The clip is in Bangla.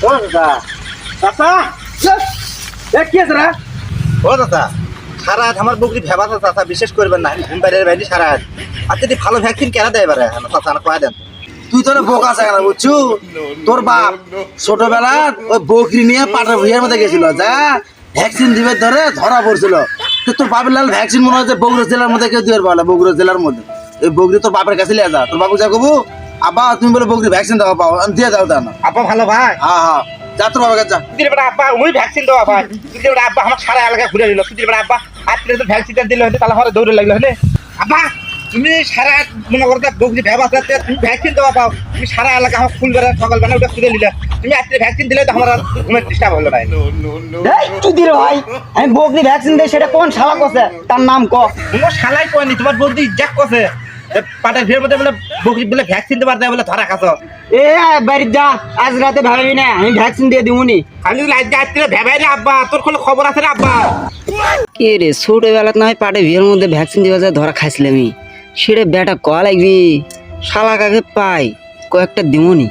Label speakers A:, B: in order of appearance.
A: ও দাদা চাচা কি আছে রে? ও দাদা সারা রাত আমার বকরি ভেবা তো চাচা বিশ্বাস করবেন না ঘুম বাইরে বাইরে সারা রাত আচ্ছা ভালো ভ্যাকসিন কেন দেয় এবারে চাচা না কয়া দেন তুই তো বোকা আছে কেন বুঝছু তোর বাপ ছোটবেলা ওই বকরি নিয়ে পাটার ভুইয়ার মধ্যে গেছিল যা ভ্যাকসিন দিবে ধরে ধরা পড়ছিল তোর বাপের লাল ভ্যাকসিন মনে হচ্ছে বগুড়া জেলার মধ্যে কেউ দিয়ে পারলো বগুড়া জেলার মধ্যে এই বকরি তোর বাপের কাছে লিয়ে যা তোর বাবু যা কবু আব্বা তুমি বলে বকরি ভ্যাকসিন দেওয়া পাও দিয়ে দাও তা না
B: আব্বা ভালো ভাই
A: হ্যাঁ হ্যাঁ যা তোর বাবার কাছে যা
B: তুই এবার আব্বা ওই ভ্যাকসিন দেওয়া ভাই তুই এবার আব্বা আমার সারা এলাকা ঘুরে দিল তুই এবার আব্বা আজকে তো ভ্যাকসিনটা দিলে হয়তো তাহলে আমার দৌড়ে লাগলো হলে আব্বা তুমি সারা মনে করতে বকরি ভেবা তুমি ভ্যাকসিন দেওয়া পাও তুমি সারা এলাকা আমার ফুল বেড়া সকালবেলা ওটা ঘুরে নিলে তুমি আজকে ভ্যাকসিন দিলে তো আমার ঘুমের ডিস্টার্ব হলো ভাই
C: তুই দিল ভাই আমি বকরি ভ্যাকসিন দেই সেটা কোন শালা কছে তার নাম ক
B: তোমার শালাই কয়নি তোমার বৌদি জ্যাক করছে পাটের ভিড়ের মধ্যে বলে বকরি বলে ভ্যাকসিন দেবার দেয় বলে ধরা খাস
C: এ বাড়ি যা আজ রাতে ভাবি না আমি ভ্যাকসিন দিয়ে দিমুনি
B: আমি লাইট যাচ্ছি ভেবাই রে আব্বা তোর কোনো খবর আছে রে আব্বা
C: কে রে ছোটবেলা না পাটে ভিড়ের মধ্যে ভ্যাকসিন দিবা যায় ধরা খাইছিলাম আমি সেটা বেটা ক লাগবি শালা কাকে পাই কয়েকটা দিমুনি